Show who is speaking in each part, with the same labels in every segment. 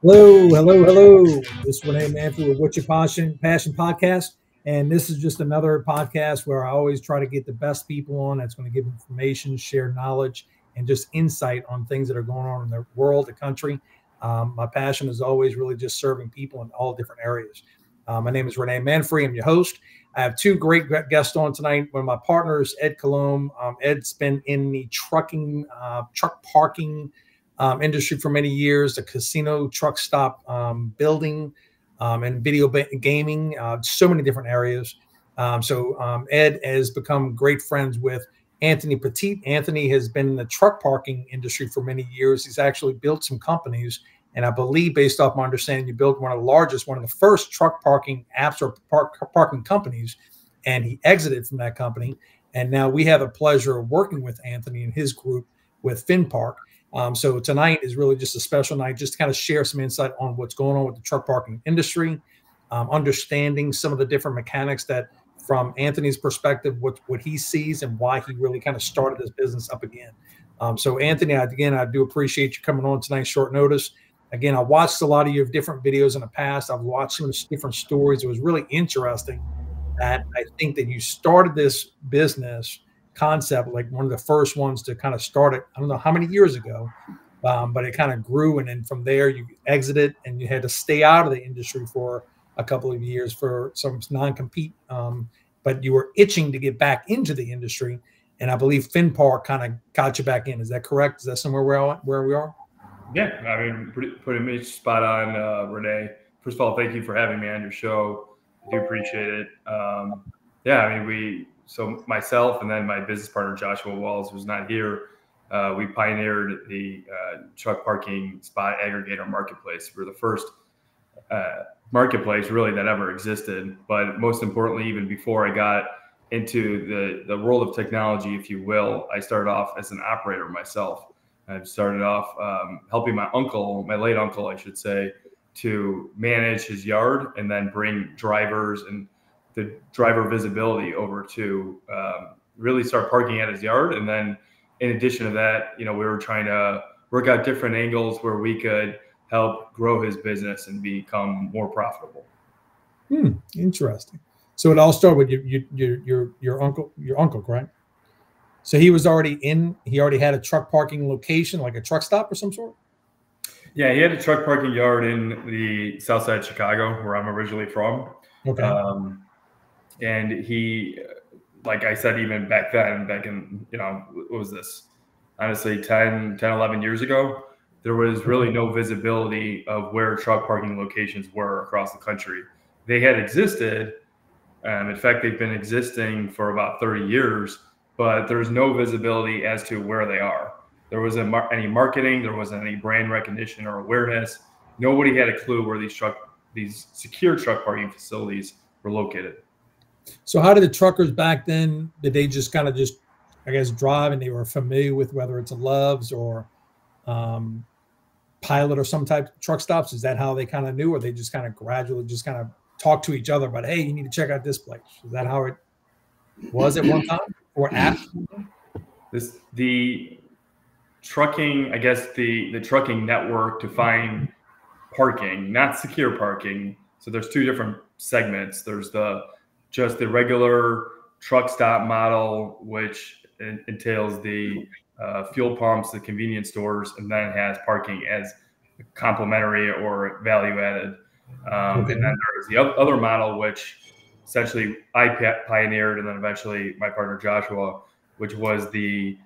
Speaker 1: Hello, hello, hello. This is Renee Manfred with What's Your Passion Podcast. And this is just another podcast where I always try to get the best people on that's going to give information, share knowledge, and just insight on things that are going on in the world, the country. My passion is always really just serving people in all different areas. My name is Renee Manfred. I'm your host. I have two great guests on tonight. One of my partners, Ed Colomb. Ed's been in the truck parking industry for many years, the casino truck stop building and video gaming, so many different areas. Ed has become great friends with Anthony Petitte. Anthony has been in the truck parking industry for many years. He's actually built some companies. And I believe, based off my understanding, you built one of the first truck parking apps or parking companies, and he exited from that company. And now we have the pleasure of working with Anthony and his group with Finpark. So tonight is really just a special night, just to kind of share some insight on what's going on with the truck parking industry, understanding some of the different mechanics that, from Anthony's perspective, what he sees and why he really kind of started this business up again. So Anthony, I do appreciate you coming on tonight, short notice. Again, I watched a lot of your different videos in the past. I've watched some different stories. It was really interesting that I think that you started this business concept, like one of the first ones to kind of start it. I don't know how many years ago, but it kind of grew. And then from there you exited and you had to stay out of the industry for a couple of years for some non-compete. But you were itching to get back into the industry. And I believe Finpark kind of got you back in. Is that correct? Is that somewhere where we are?
Speaker 2: Yeah, I mean, pretty much spot on, Renee. First of all, thank you for having me on your show. I do appreciate it. So myself and then my business partner, Joshua Walls, who's not here, we pioneered the truck parking spot aggregator marketplace. We're the first marketplace really that ever existed. But most importantly, even before I got into the world of technology, if you will, I started off as an operator myself. I started off helping my late uncle, I should say, to manage his yard and then bring drivers and the driver visibility over to really start parking at his yard. And then in addition to that, we were trying to work out different angles where we could help grow his business and become more profitable.
Speaker 1: Interesting. So it all started with your uncle, correct? So he already had a truck parking location, like a truck stop or some sort?
Speaker 2: Yeah, he had a truck parking yard in the south side of Chicago, where I'm originally from.
Speaker 1: Okay.
Speaker 2: And he, like I said, even back in, what was this? Honestly, 10, 11 years ago, there was really no visibility of where truck parking locations were across the country. They had existed. In fact, they've been existing for about 30 years, but there's no visibility as to where they are. There wasn't any marketing. There wasn't any brand recognition or awareness. Nobody had a clue where these secure truck parking facilities were located.
Speaker 1: So how did the truckers back then, did they just kind of I guess, drive and they were familiar with whether it's a Love's or Pilot or some type of truck stops? Is that how they kind of knew, or they just kind of gradually just kind of talk to each other about, hey, you need to check out this place? Is that how it was at one time? Or app?
Speaker 2: The trucking, I guess the trucking network to find parking, not secure parking. So there's two different segments. There's just the regular truck stop model, which entails the fuel pumps, the convenience stores, and then it has parking as complementary or value added. And then there's the other model, which essentially I pioneered, and then eventually my partner Joshua, which was the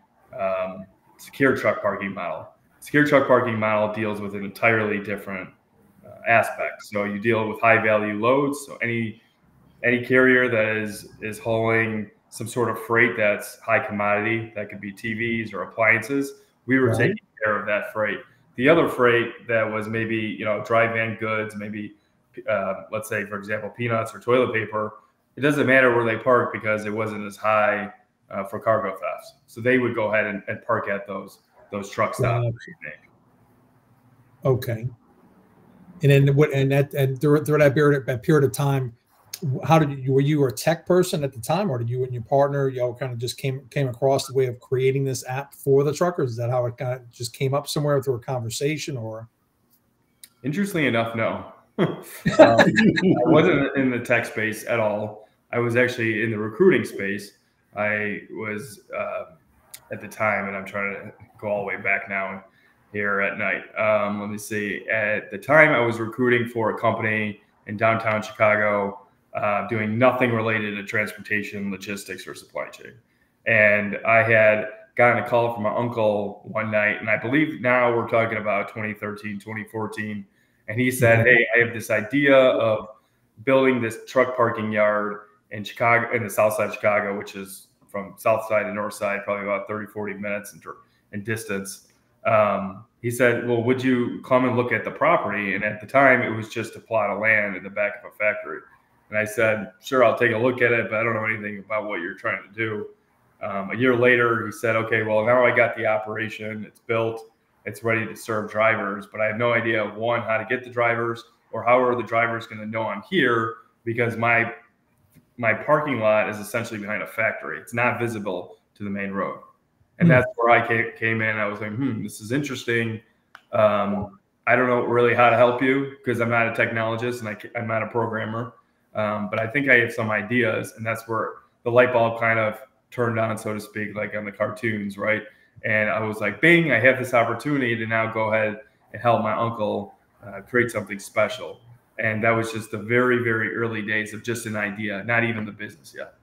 Speaker 2: secure truck parking model. Secure truck parking model deals with an entirely different aspect. So you deal with high value loads. So any carrier that is hauling some sort of freight that's high commodity, that could be TVs or appliances, we were taking care of that freight. The other freight that was maybe dry van goods, maybe let's say, for example, peanuts or toilet paper, it doesn't matter where they park because it wasn't as high for cargo thefts. So they would go ahead and park at those truck stops.
Speaker 1: Okay. And then through that period of time, were you a tech person at the time, or did you and your partner, y'all kind of just came across the way of creating this app for the truckers? Is that how it kind of just came up somewhere through a conversation, or?
Speaker 2: Interestingly enough, no. I wasn't in the tech space at all. I was actually in the recruiting space. I was at the time, and I'm trying to go all the way back now here at night. Let me see. At the time, I was recruiting for a company in downtown Chicago, doing nothing related to transportation, logistics, or supply chain. And I had gotten a call from my uncle one night, and I believe now we're talking about 2013, 2014. And he said, "Hey, I have this idea of building this truck parking yard in Chicago, in the south side of Chicago, which is from south side to north side, probably about 30, 40 minutes in distance." He said, "Well, would you come and look at the property?" And at the time, it was just a plot of land in the back of a factory. And I said, "Sure, I'll take a look at it, but I don't know anything about what you're trying to do." A year later, he said, "Okay, well, now I got the operation. It's built. It's ready to serve drivers, but I have no idea, one, how to get the drivers, or how are the drivers going to know I'm here, because my parking lot is essentially behind a factory. It's not visible to the main road." And that's where I came in. I was like, this is interesting. I don't know really how to help you because I'm not a technologist and I'm not a programmer. But I think I have some ideas, and that's where the light bulb kind of turned on, so to speak, like on the cartoons, right? And I was like, bing, I have this opportunity to now go ahead and help my uncle create something special. And that was just the very, very early days of just an idea, not even the business yet.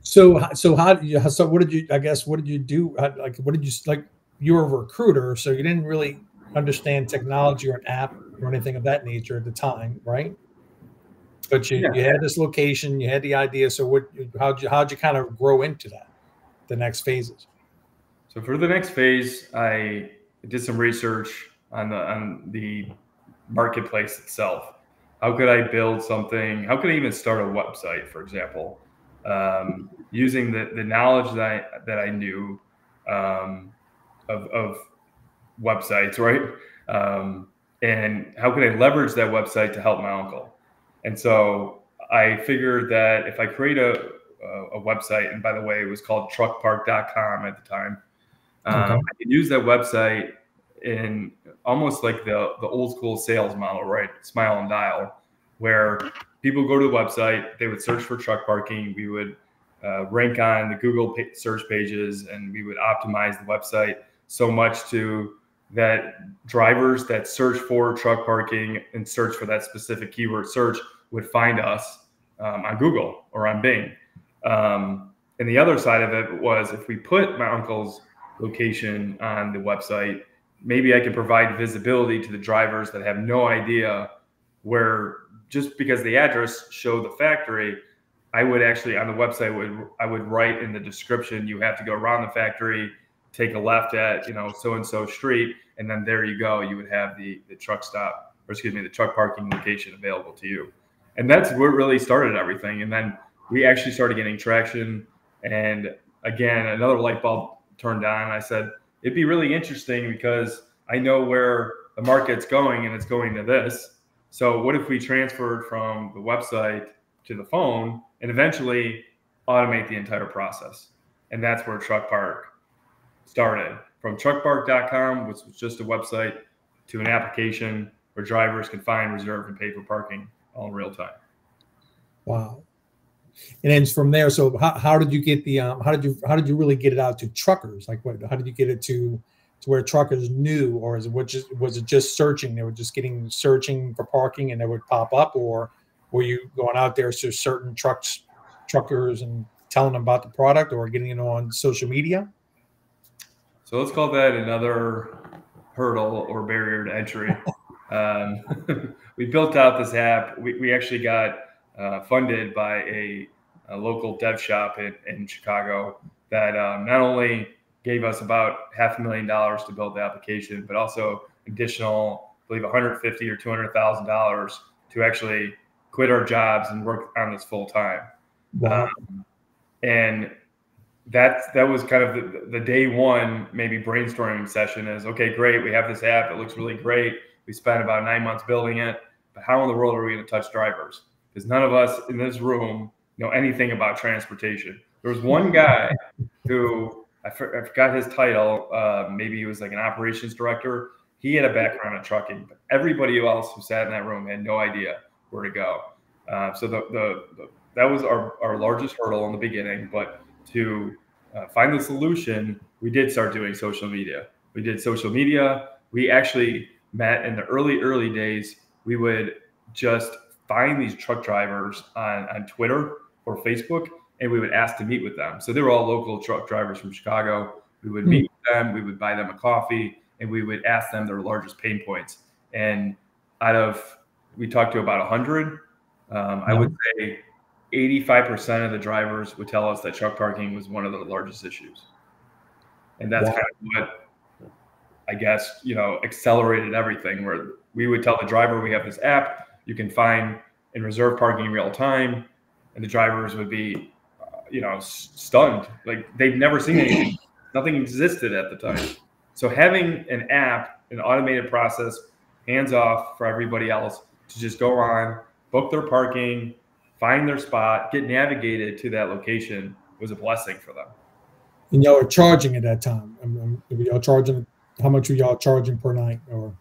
Speaker 1: So what did you, I guess, what did you do? What did you, like, you were a recruiter, so you didn't really understand technology or an app or anything of that nature at the time, right? But you had this location, you had the idea. So how'd you kind of grow into that, the next phases?
Speaker 2: So for the next phase, I did some research on the marketplace itself. How could I build something? How could I even start a website, for example, using the knowledge that I knew of websites, right? And how could I leverage that website to help my uncle? And so I figured that if I create a website, and by the way, it was called truckpark.com at the time, I could use that website in almost like the old school sales model, right? Smile and dial, where people go to the website, they would search for truck parking, we would rank on the Google search pages, and we would optimize the website so much to that drivers that search for truck parking and search for that specific keyword search would find us on Google or on Bing. And the other side of it was, if we put my uncle's location on the website, maybe I could provide visibility to the drivers that have no idea where, just because the address showed the factory, I would actually on the website I would write in the description, you have to go around the factory, take a left at so-and-so street, and then there you go. You would have the truck stop, or excuse me, the truck parking location available to you. And that's what really started everything. And then we actually started getting traction. And again, another light bulb turned on. I said, it'd be really interesting because I know where the market's going, and it's going to this. So what if we transferred from the website to the phone and eventually automate the entire process? And that's where Truck Park started. From truckpark.com, which was just a website, to an application where drivers can find, reserve, and pay for parking all in real time.
Speaker 1: Wow. And then from there, so how did you get the how did you really get it out to truckers? Like, how did you get it to where truckers knew, or was it just searching? They were just searching for parking and they would pop up, or were you going out there to certain truckers and telling them about the product, or getting it on social media?
Speaker 2: So let's call that another hurdle or barrier to entry. We built out this app. We actually got funded by a local dev shop in Chicago that not only gave us about $500,000 to build the application, but also additional, I believe, $150,000 or $200,000 to actually quit our jobs and work on this full time.
Speaker 1: Wow.
Speaker 2: And that was kind of the day one, maybe brainstorming session is, okay, great. We have this app. It looks really great. We spent about 9 months building it, but how in the world are we going to touch drivers? Because none of us in this room know anything about transportation. There was one guy who, I forgot his title. Maybe he was like an operations director. He had a background in trucking, but everybody else who sat in that room had no idea where to go. So that was our largest hurdle in the beginning. But to find the solution, we did start doing social media. We did social media. We actually met in the early days. We would just find these truck drivers on Twitter or Facebook, and we would ask to meet with them. So they were all local truck drivers from Chicago. We would meet with them. We would buy them a coffee, and we would ask them their largest pain points. And we talked to about 100. I would say 85% of the drivers would tell us that truck parking was one of the largest issues. And that's kind of what, I guess, accelerated everything, where we would tell the driver, we have this app, you can find and reserve parking in real time. And the drivers would be, stunned. Like they've never seen anything. Nothing existed at the time. So having an app, an automated process, hands off for everybody else to just go on, book their parking, find their spot, get navigated to that location was a blessing for them.
Speaker 1: And y'all were charging at that time. Y'all charging? How much were y'all charging per night? Or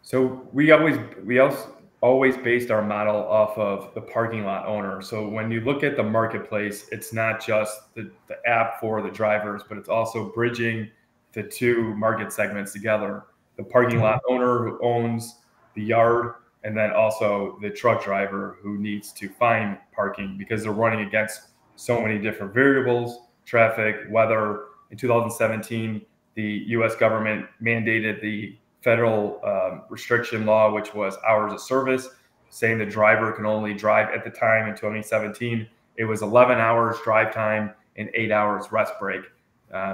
Speaker 2: so we always based our model off of the parking lot owner. So when you look at the marketplace, it's not just the app for the drivers, but it's also bridging the two market segments together. The parking lot owner who owns the yard, and then also the truck driver who needs to find parking because they're running against so many different variables, traffic, weather. In 2017, the U.S. government mandated the federal restriction law, which was hours of service, saying the driver can only drive at the time in 2017. It was 11 hours drive time and 8 hours rest break.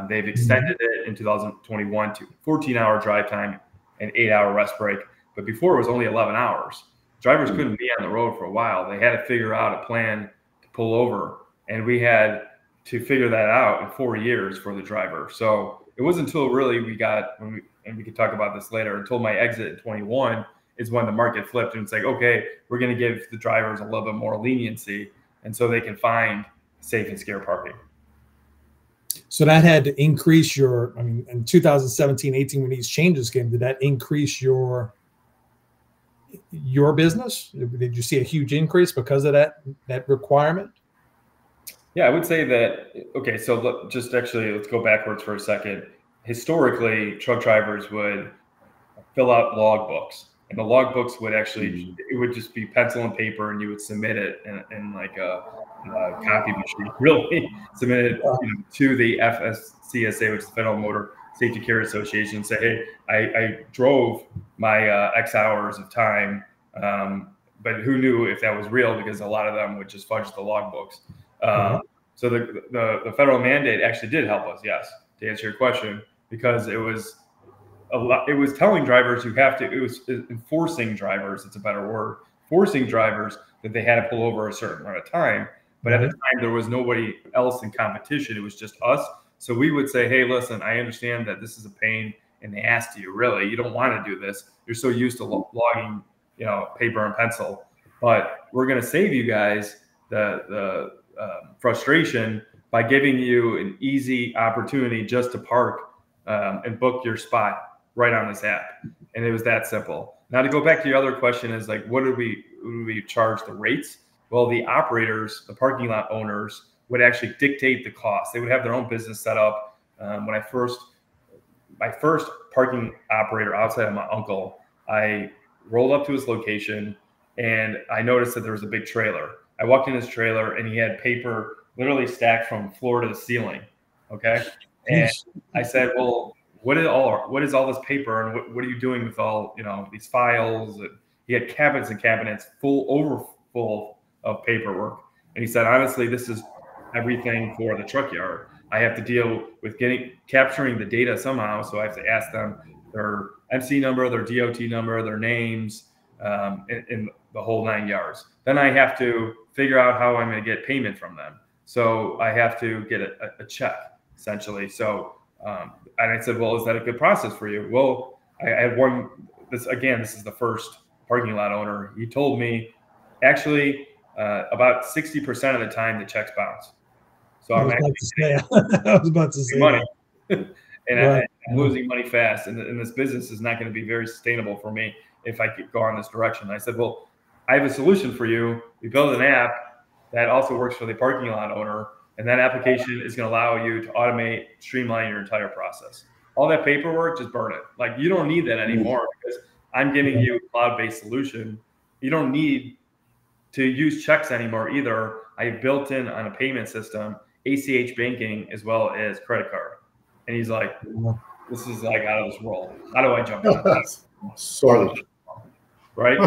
Speaker 2: They've extended it in 2021 to 14-hour drive time and 8-hour rest break. But before it was only 11 hours. Drivers couldn't be on the road for a while. They had to figure out a plan to pull over. And we had to figure that out in 4 years for the driver. So it wasn't until really and we could talk about this later, until my exit in 21 is when the market flipped and it's like, okay, we're going to give the drivers a little bit more leniency. And so they can find safe and secure parking.
Speaker 1: So that had to increase in 2017, 18, when these changes came, did that increase your business? Did you see a huge increase because of that requirement?
Speaker 2: Yeah, I would say that. Okay, so let's go backwards for a second. Historically, truck drivers would fill out log books, and the log books would actually, it would just be pencil and paper, and you would submit it in like a copy machine, really submit it to the FSCSA, which is the Federal Motor Safety Care Association, say, hey, I drove my X hours of time, but who knew if that was real, because a lot of them would just fudge the log books. So the federal mandate actually did help us, yes, to answer your question, because it was telling drivers it was enforcing drivers, it's a better word, forcing drivers that they had to pull over a certain amount of time. But at the time, there was nobody else in competition. It was just us. So we would say, hey, listen, I understand that this is a pain in the ass to you, really. You don't want to do this. You're so used to logging, paper and pencil. But we're going to save you guys the frustration by giving you an easy opportunity just to park and book your spot right on this app. And it was that simple. Now, to go back to your other question is like, what do we charge the rates? Well, the operators, the parking lot owners, would actually dictate the cost. They would have their own business set up. My first parking operator outside of my uncle, I rolled up to his location and I noticed that there was a big trailer. I walked in his trailer and he had paper literally stacked from floor to the ceiling. Okay. And I said, well, what is all this paper, and what are you doing with all, these files? And he had cabinets and cabinets full of paperwork. And he said, honestly, this is everything for the truck yard. I have to deal with capturing the data somehow. So I have to ask them their MC number, their DOT number, their names, in the whole 9 yards. Then I have to figure out how I'm going to get payment from them. So I have to get a check, essentially. So, and I said, well, is that a good process for you? Well, I had this is the first parking lot owner. He told me, actually, about 60% of the time the checks bounce. So
Speaker 1: I was about to say
Speaker 2: money. and I'm losing money fast, and this business is not going to be very sustainable for me if I could go on this direction. I said, well, I have a solution for you. We build an app that also works for the parking lot owner, and that application is going to allow you to automate, streamline your entire process. All that paperwork, just burn it. Like, you don't need that anymore because I'm giving you a cloud-based solution. You don't need to use checks anymore either. I built in on a payment system, ACH banking, as well as credit card. And he's like, this is like out of this world. How do I jump on that?
Speaker 3: Sort of.
Speaker 2: Right?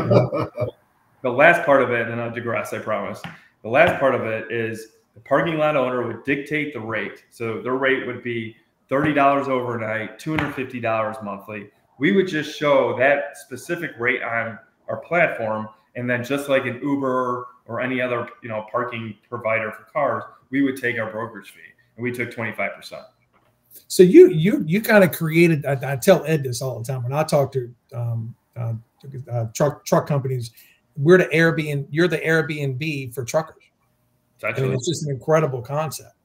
Speaker 2: The last part of it, and then I'll digress, I promise. The last part of it is the parking lot owner would dictate the rate. So their rate would be $30 overnight, $250 monthly. We would just show that specific rate on our platform. And then just like an Uber or any other, parking provider for cars, we would take our brokerage fee, and we took 25%.
Speaker 1: So you kind of created. I tell Ed this all the time when I talk to truck companies. You're the Airbnb for truckers. It's just an incredible concept.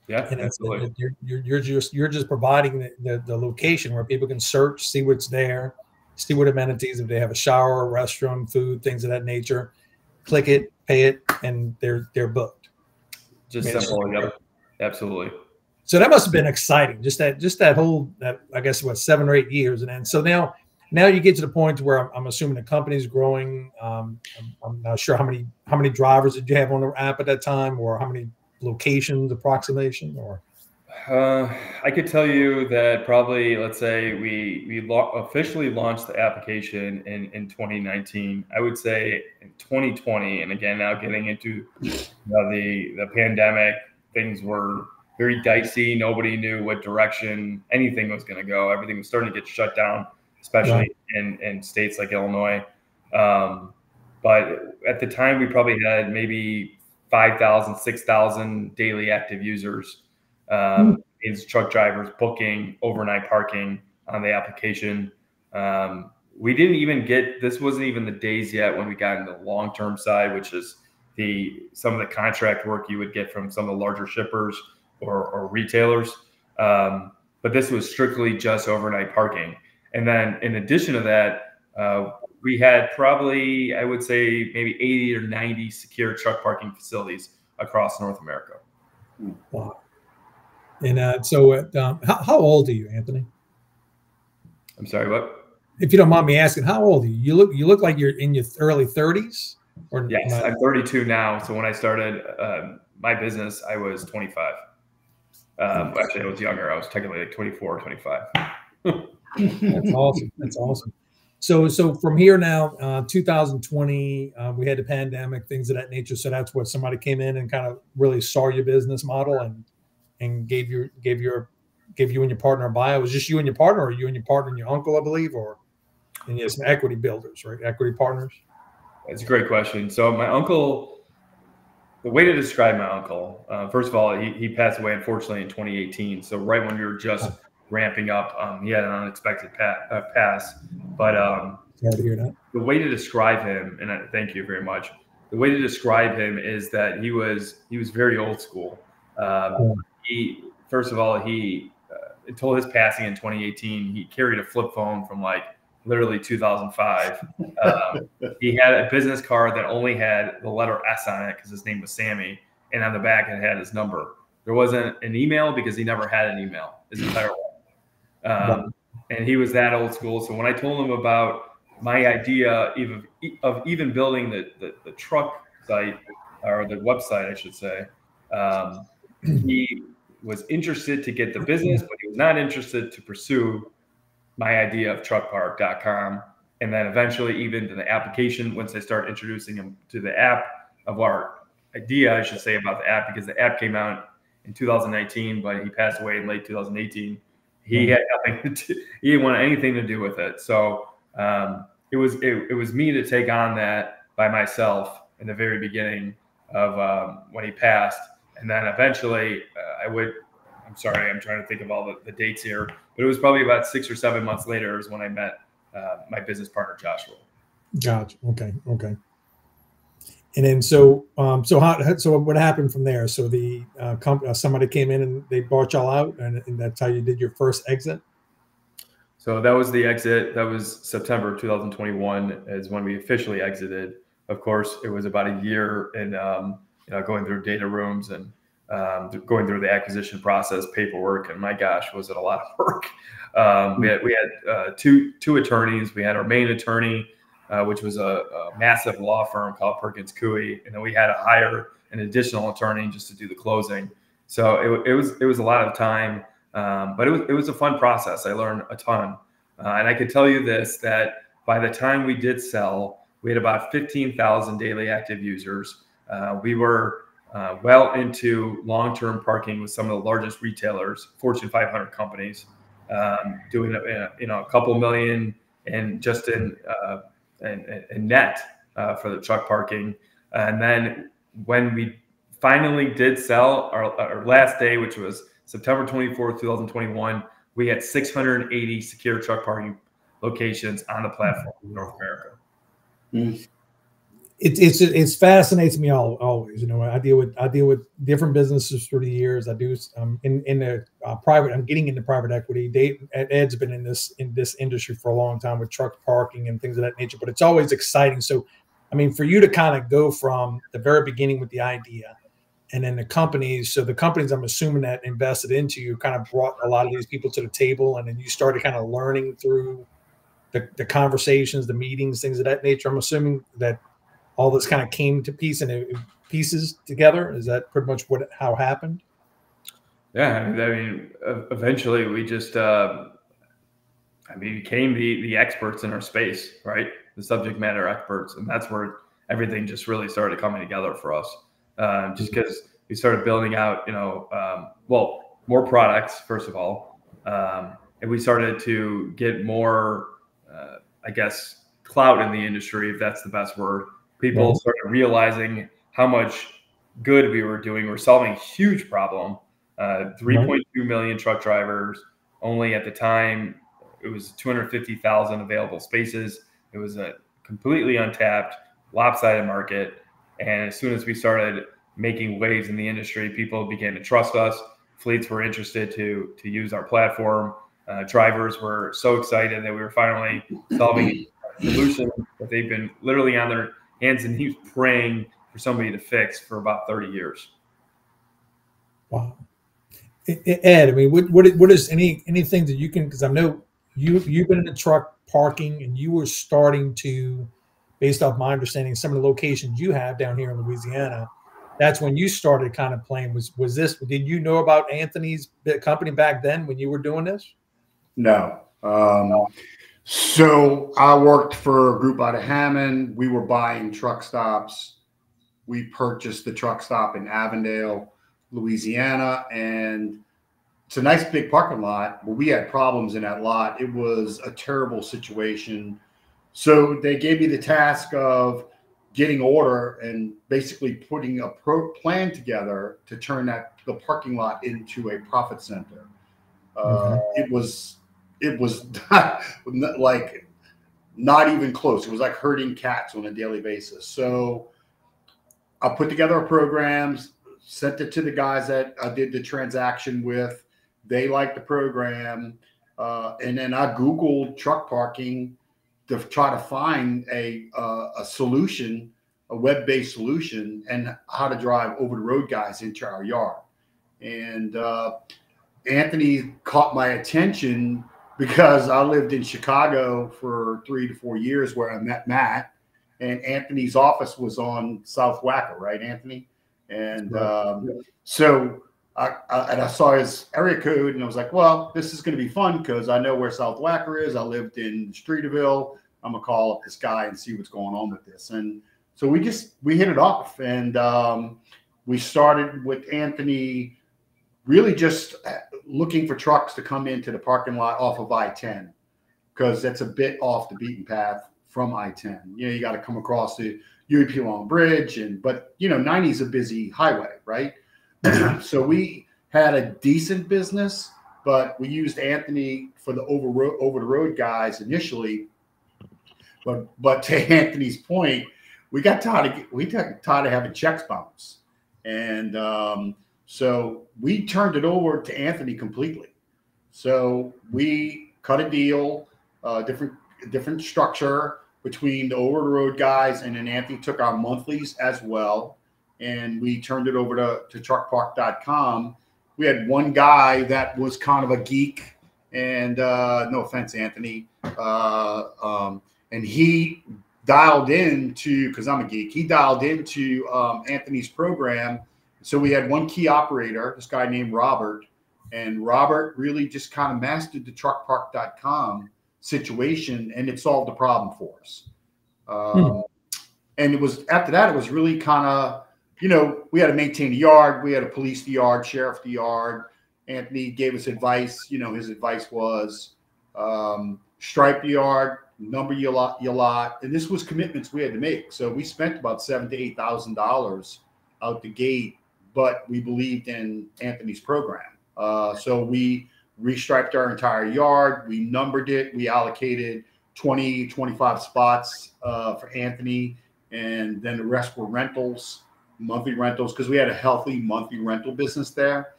Speaker 2: Yeah,
Speaker 1: and
Speaker 2: absolutely.
Speaker 1: You're just providing the location where people can search, see what's there, see what amenities, if they have a shower, a restroom, food, things of that nature. Click it, pay it, and they're booked.
Speaker 2: Just simple. Yep. Absolutely.
Speaker 1: So that must have been exciting. Just that whole, I guess, 7 or 8 years, and then so now you get to the point where I'm assuming the company's growing. I'm not sure how many drivers did you have on the app at that time, or how many locations approximation, or.
Speaker 2: I could tell you that probably, let's say we officially launched the application in 2019. I would say in 2020, and again, now getting into the pandemic, things were very dicey. Nobody knew what direction anything was going to go. Everything was starting to get shut down, especially in states like Illinois. But at the time, we probably had maybe 5,000, 6,000 daily active users. Is truck drivers booking overnight parking on the application. We didn't even this wasn't even the days yet when we got into the long-term side, which is some of the contract work you would get from some of the larger shippers or retailers. But this was strictly just overnight parking. And then in addition to that, we had probably, I would say, maybe 80 or 90 secure truck parking facilities across North America.
Speaker 1: Wow. And so how old are you, Anthony?
Speaker 2: I'm sorry, what?
Speaker 1: If you don't mind me asking, how old are you? You look like you're in your early 30s. Or
Speaker 2: yes, I'm 32 now. So when I started my business, I was 25. Actually, I was younger. I was technically like 24 or 25.
Speaker 1: That's awesome. That's awesome. So from here now, 2020, we had the pandemic, things of that nature. So that's what somebody came in and kind of really saw your business model and gave you and your partner a buy. It was just you and your partner, or you and your partner and your uncle, I believe, and you had some equity builders, right? Equity partners.
Speaker 2: That's a great question. So my uncle, the way to describe my uncle, first of all, he passed away unfortunately in 2018. So right when we were just ramping up, he had an unexpected pass. But
Speaker 1: glad to hear that.
Speaker 2: The way to describe him, and thank you very much. The way to describe him is that he was very old school. First of all, until his passing in 2018, he carried a flip phone from like literally 2005. He had a business card that only had the letter S on it because his name was Sammy, and on the back it had his number. There wasn't an email because he never had an email his entire life. And he was that old school. So when I told him about my idea of even building the truck site, or the website, I should say, he was interested to get the business, but he was not interested to pursue my idea of truckpark.com. And then eventually even to the application, once I started introducing him to the app of our idea, I should say, about the app, because the app came out in 2019, but he passed away in late 2018. He had nothing to do, he didn't want anything to do with it. So it was me to take on that by myself in the very beginning of when he passed. And then eventually I'm sorry, I'm trying to think of all the dates here, but it was probably about 6 or 7 months later is when I met my business partner, Joshua.
Speaker 1: Gotcha. Okay. And then so what happened from there? So the somebody came in and they bought y'all out, and that's how you did your first exit.
Speaker 2: So that was the exit. That was September 2021 is when we officially exited. Of course, it was about a year in going through data rooms and going through the acquisition process, paperwork, and my gosh, was it a lot of work. We had two attorneys. We had our main attorney, which was a massive law firm called Perkins Coie, and then we had to hire an additional attorney just to do the closing. So it was a lot of time, but it was a fun process. I learned a ton, and I could tell you this, that by the time we did sell, we had about 15,000 daily active users. We were well into long-term parking with some of the largest retailers, Fortune 500 companies, doing a couple million and just in net for the truck parking. And then when we finally did sell our last day, which was September 24th, 2021, we had 680 secure truck parking locations on the platform in North America.
Speaker 1: Mm. It fascinates me always. I deal with different businesses through the years. I do in the private. I'm getting into private equity. Ed's been in this industry for a long time with truck parking and things of that nature. But it's always exciting. So, I mean, for you to kind of go from the very beginning with the idea, and then the companies. So the companies, I'm assuming, that invested into you kind of brought a lot of these people to the table, and then you started kind of learning through the conversations, the meetings, things of that nature. I'm assuming that all this kind of came to pieces together. Is that pretty much how it happened?
Speaker 2: Yeah, I mean, eventually we just, became the experts in our space, right? The subject matter experts, and that's where everything just really started coming together for us. Just because we started building out, more products first of all, and we started to get more, clout in the industry, if that's the best word. People started realizing how much good we were doing. We're solving a huge problem. 3.2 million truck drivers. Only at the time, it was 250,000 available spaces. It was a completely untapped, lopsided market. And as soon as we started making waves in the industry, people began to trust us. Fleets were interested to use our platform. Drivers were so excited that we were finally solving a solution that they've been literally on their hands and knees praying for somebody to fix for about 30 years.
Speaker 1: Wow. Ed, I mean, what is anything that you can, because I know you've been in the truck parking and you were starting to, based off my understanding, some of the locations you have down here in Louisiana, that's when you started kind of playing. Did you know about Anthony's company back then when you were doing this?
Speaker 3: No. So I worked for a group out of Hammond. We were buying truck stops. We purchased the truck stop in Avondale, Louisiana, and it's a nice big parking lot, but we had problems in that lot. It was a terrible situation. So they gave me the task of getting order and basically putting a plan together to turn the parking lot into a profit center. It was not even close. It was like herding cats on a daily basis. So I put together a program, sent it to the guys that I did the transaction with. They liked the program. And then I Googled truck parking to try to find a solution, a web-based solution, and how to drive over-the-road guys into our yard. And Anthony caught my attention because I lived in Chicago for 3 to 4 years where I met Matt, and Anthony's office was on South Wacker, right, Anthony? And so I saw his area code, and I was like, well, this is going to be fun because I know where South Wacker is. I lived in Streeterville. I'm going to call up this guy and see what's going on with this. And so we hit it off, and we started with Anthony really just looking for trucks to come into the parking lot off of I-10 because that's a bit off the beaten path from I-10. You got to come across the UEP Long Bridge, but 90 is a busy highway, right? So we had a decent business, but we used Anthony for the over the road guys initially. But to Anthony's point, we got tired of having checks bounce, and so we turned it over to Anthony completely. So we cut a deal, different structure between the over the road guys, and then Anthony took our monthlies as well, and we turned it over to truckpark.com. We had one guy that was kind of a geek, and no offense, Anthony, and he dialed into, because I'm a geek, he dialed into Anthony's program. So we had one key operator, this guy named Robert, and Robert really just kind of mastered the truckpark.com situation, and it solved the problem for us. And it was, after that, it was really kind of, you know, we had to maintain the yard, we had to police the yard, sheriff the yard. Anthony gave us advice. You know, his advice was stripe the yard, number your lot, and this was commitments we had to make. So we spent about $7,000 to $8,000 out the gate, but we believed in Anthony's program. So we restriped our entire yard, we numbered it, we allocated 20, 25 spots for Anthony, and then the rest were rentals, monthly rentals, because we had a healthy monthly rental business there.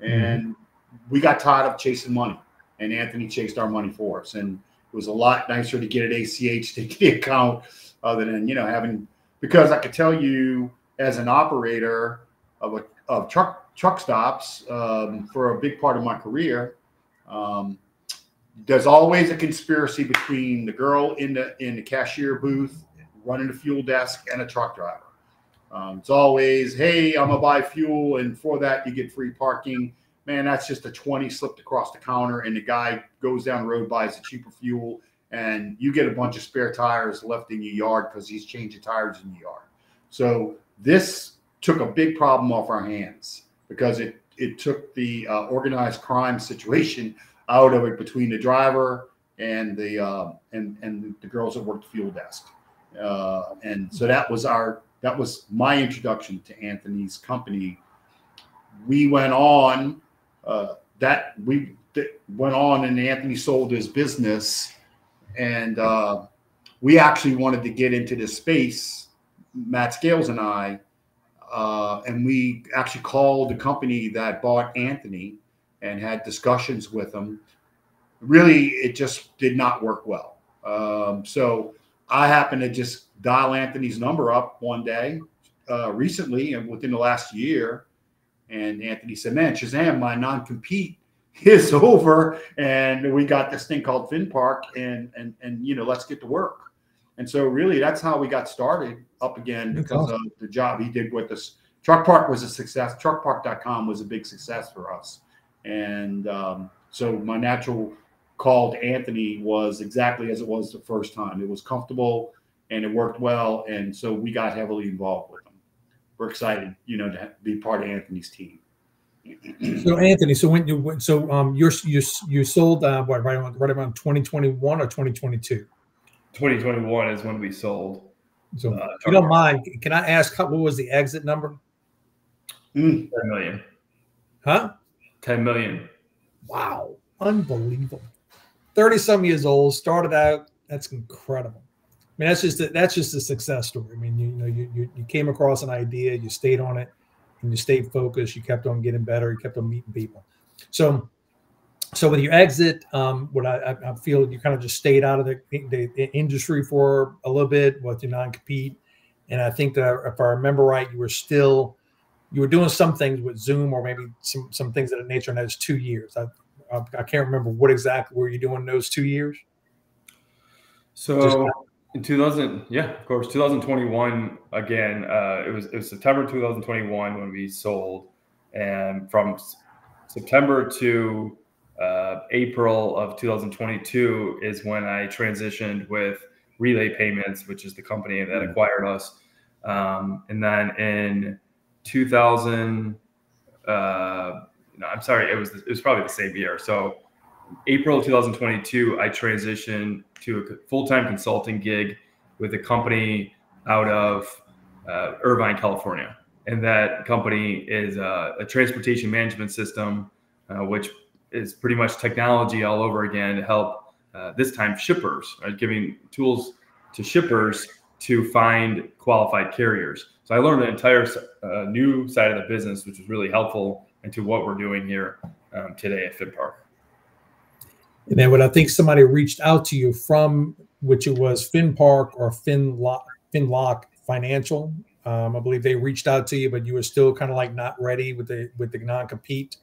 Speaker 3: And we got tired of chasing money, and Anthony chased our money for us. And it was a lot nicer to get it ACH to the account, other than, you know, having, because I could tell you as an operator of truck stops for a big part of my career, there's always a conspiracy between the girl in the cashier booth running the fuel desk and a truck driver. It's always, hey, I'm gonna buy fuel, and for that you get free parking. Man, that's just a 20 slipped across the counter, and the guy goes down the road, buys a cheaper fuel, and you get a bunch of spare tires left in your yard because he's changing tires in your yard. So this took a big problem off our hands, because it took the organized crime situation out of it between the driver and the girls that worked the fuel desk. And so that was my introduction to Anthony's company. We went on and Anthony sold his business, and we actually wanted to get into this space, Matt Scales and I, and we actually called the company that bought Anthony and had discussions with them. Really, it just did not work well. So I happened to just dial Anthony's number up one day recently, and within the last year, and Anthony said, man, Shazam, my non-compete is over, and we got this thing called Finpark, and you know, let's get to work. And so really that's how we got started up again, because of the job he did with us. TruckPark was a success. TruckPark.com was a big success for us. And so my natural call to Anthony was exactly as it was the first time. It was comfortable and it worked well. And so we got heavily involved with him. We're excited, you know, to be part of Anthony's team.
Speaker 1: So Anthony, so when you went, so you sold what, right around 2021 or 2022?
Speaker 2: 2021 is when we sold.
Speaker 1: So if you don't mind, can I ask what was the exit number?
Speaker 2: 10 million.
Speaker 1: Huh?
Speaker 2: 10 million.
Speaker 1: Wow, unbelievable. 30-some years old, started out. That's incredible. I mean, that's just a success story. I mean, you came across an idea, you stayed on it, and you stayed focused. You kept on getting better. You kept on meeting people. So with your exit, what I feel you kind of just stayed out of the industry for a little bit with your non-compete. And I think that if I remember right, you were doing some things with Zoom, or maybe some things of that nature, and that's 2 years. I can't remember what exactly were you doing in those 2 years.
Speaker 2: So in 2021 again, it was September 2021 when we sold, and from September to April of 2022 is when I transitioned with Relay Payments, which is the company that acquired us, and then in 2000, I'm sorry, it was probably the same year. So April 2022, I transitioned to a full-time consulting gig with a company out of Irvine, California. And that company is a transportation management system, which is pretty much technology all over again to help, this time, shippers, right? Giving tools to shippers to find qualified carriers. So I learned an entire new side of the business, which was really helpful into what we're doing here today at Finpark.
Speaker 1: And then when I think somebody reached out to you from, which it was Finpark or Finlock Financial, I believe they reached out to you, but you were still kind of like not ready with the non-compete.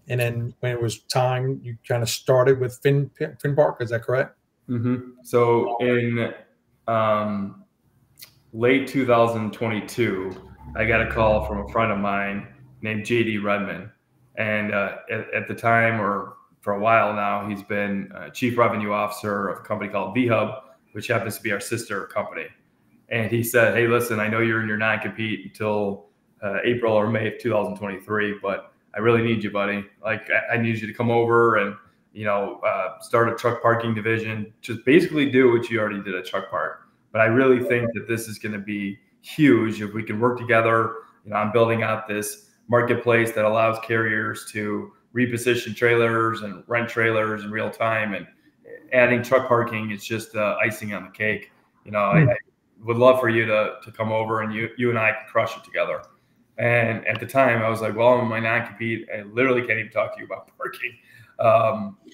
Speaker 1: And then when it was time, you kind of started with Finpark. Is that correct?
Speaker 2: Mm-hmm. So in late 2022, I got a call from a friend of mine named JD Redmond. And at the time, or for a while now, he's been chief revenue officer of a company called VHub, which happens to be our sister company. And he said, hey, listen, I know you're in your non-compete until April or May of 2023, but I really need you, buddy. Like, I need you to come over and, start a truck parking division. Just basically do what you already did at Truck Park. But I really think that this is going to be huge if we can work together. I'm building out this marketplace that allows carriers to reposition trailers and rent trailers in real time, and adding truck parking is just icing on the cake. I would love for you to come over, and you and I can crush it together. And at the time I was like, well, I'm in my non-compete. I literally can't even talk to you about parking.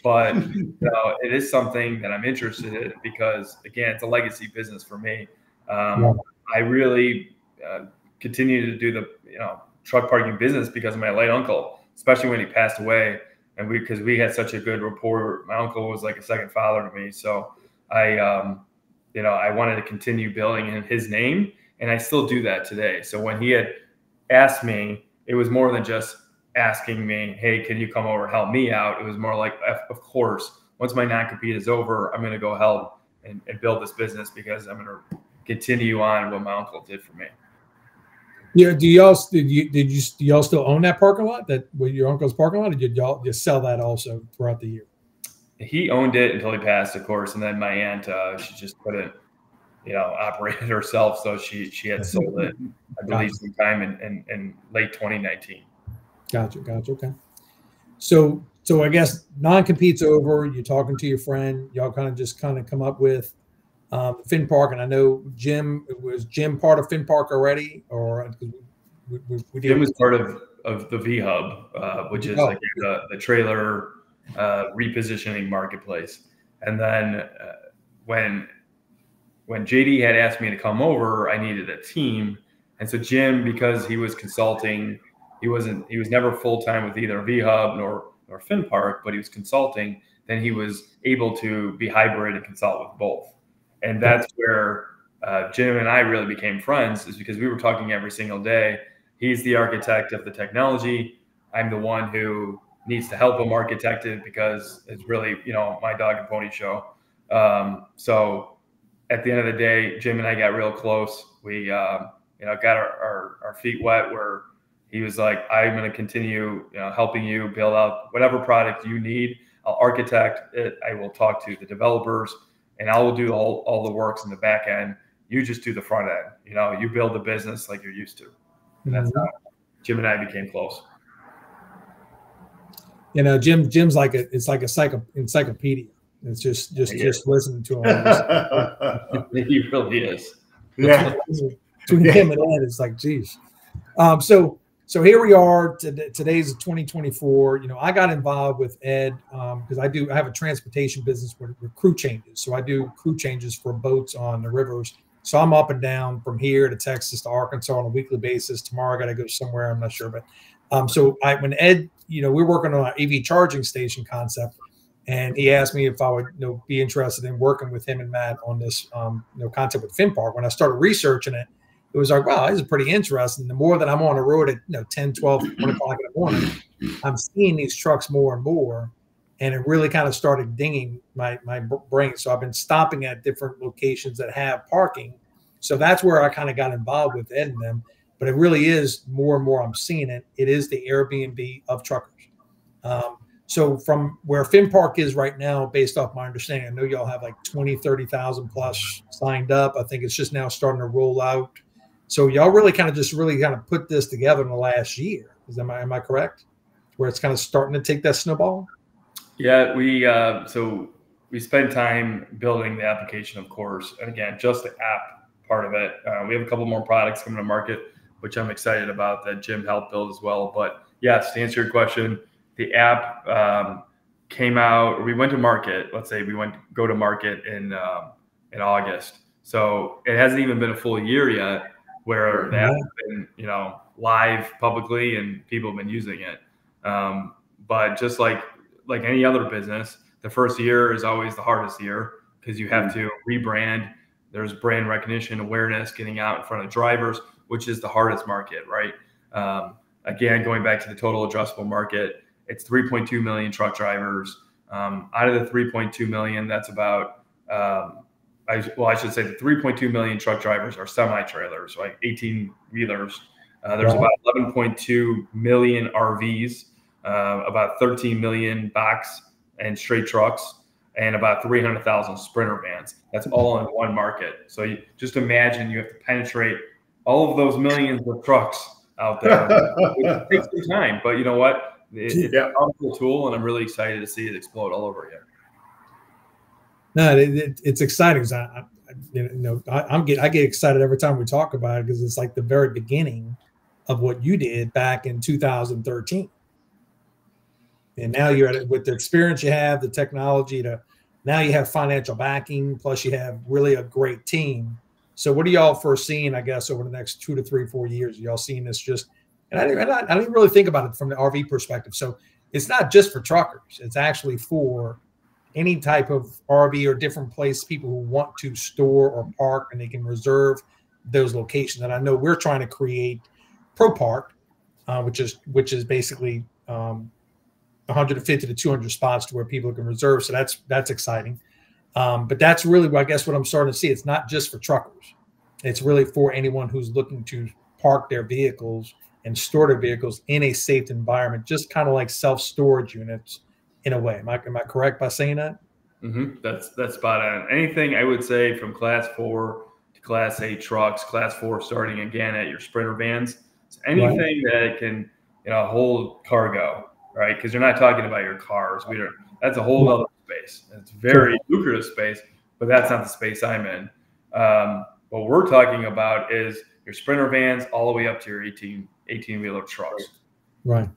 Speaker 2: But it is something that I'm interested in because, again, it's a legacy business for me. I really continue to do the truck parking business because of my late uncle, especially when he passed away, and because we had such a good rapport. My uncle was like a second father to me, so I wanted to continue building in his name, and I still do that today. So when he had asked me, it was more than just asking me, hey, can you come over and help me out? It was more like, of course, once my non-compete is over, I'm going to go help and build this business because I'm going to continue on what my uncle did for me.
Speaker 1: Yeah. Do y'all still own that parking lot, your uncle's parking lot, or did y'all just sell that also throughout the year?
Speaker 2: He owned it until he passed, of course, and then my aunt, she just couldn't, operate it herself, so she had sold it, I believe, sometime in late 2019. Gotcha.
Speaker 1: Okay. So I guess non-compete's over. You're talking to your friend. Y'all kind of come up with Finpark, and I know Jim part of Finpark already, or
Speaker 2: Jim was part of the VHub, which is like the trailer repositioning marketplace. And then when JD had asked me to come over, I needed a team, and so Jim, because he was consulting, he was never full time with either VHub nor Finpark, but he was consulting. Then he was able to be hybrid and consult with both. And that's where Jim and I really became friends, is because we were talking every single day. He's the architect of the technology. I'm the one who needs to help him architect it because it's really, my dog and pony show. So at the end of the day, Jim and I got real close. We, got our feet wet, where he was like, I'm going to continue, helping you build out whatever product you need. I'll architect it. I will talk to the developers, and I will do all the works in the back end. You just do the front end. You build the business like you're used to. And that's how Jim and I became close.
Speaker 1: Jim's like a encyclopedia. It's just listening to him.
Speaker 2: He really is.
Speaker 3: Yeah.
Speaker 1: Between him and Ed, it's like, geez. So here we are. Today's 2024. I got involved with Ed because I have a transportation business with crew changes. So I do crew changes for boats on the rivers. So I'm up and down from here to Texas to Arkansas on a weekly basis. Tomorrow I got to go somewhere. I'm not sure, but when Ed, we're working on an EV charging station concept, and he asked me if I would be interested in working with him and Matt on this concept with Finpark. When I started researching it, it was like, wow, this is pretty interesting. The more that I'm on the road at 10, 12, 1 o'clock in the morning, I'm seeing these trucks more and more, and it really kind of started dinging my brain. So I've been stopping at different locations that have parking. So that's where I kind of got involved with Ed and them. But it really is more and more I'm seeing it. It is the Airbnb of truckers. So from where Finpark is right now, based off my understanding, I know y'all have like 20, 30,000 plus signed up. I think it's just now starting to roll out. So y'all really kind of put this together in the last year. Am I correct? Where it's kind of starting to take that snowball?
Speaker 2: Yeah, we spend time building the application, of course. And again, just the app part of it. We have a couple more products coming to market, which I'm excited about that Jim helped build as well. But yes, to answer your question, the app came out, or we went to market. Let's say we go to market in August. So it hasn't even been a full year yet where the app has been, live publicly and people have been using it. But just like any other business, the first year is always the hardest year because you have to rebrand. There's brand recognition, awareness, getting out in front of drivers, which is the hardest market, right? Again, going back to the total addressable market, it's 3.2 million truck drivers. Out of the 3.2 million, that's about, I should say the 3.2 million truck drivers are semi-trailers, like 18-wheelers. There's about 11.2 million RVs, about 13 million box and straight trucks, and about 300,000 Sprinter vans. That's all in one market. So you just imagine you have to penetrate all of those millions of trucks out there. It takes some time, but you know what? It's a powerful tool, and I'm really excited to see it explode all over again.
Speaker 1: No, it's exciting. I get excited every time we talk about it because it's like the very beginning of what you did back in 2013. And now you're at it with the experience you have, the technology now you have financial backing, plus you have really a great team. So what are y'all foreseeing, I guess, over the next 2 to 3, 4 years? Are y'all seeing this and I didn't really think about it from the RV perspective. So it's not just for truckers. It's actually for any type of RV or different place, people who want to store or park, and they can reserve those locations. And I know we're trying to create ProPark, which is basically 150 to 200 spots to where people can reserve. So that's exciting. But that's really, I guess, what I'm starting to see. It's not just for truckers. It's really for anyone who's looking to park their vehicles and store their vehicles in a safe environment, just kind of like self-storage units in a way. Am I correct by saying that?
Speaker 2: Mm-hmm. That's spot on. Anything I would say from Class 4 to Class 8 trucks, Class 4 starting again at your Sprinter vans. So anything that can hold cargo, right? Because you're not talking about your cars. That's a whole other space. It's very lucrative space, but that's not the space I'm in. What we're talking about is your Sprinter vans all the way up to your 18-wheeler trucks.
Speaker 1: Right.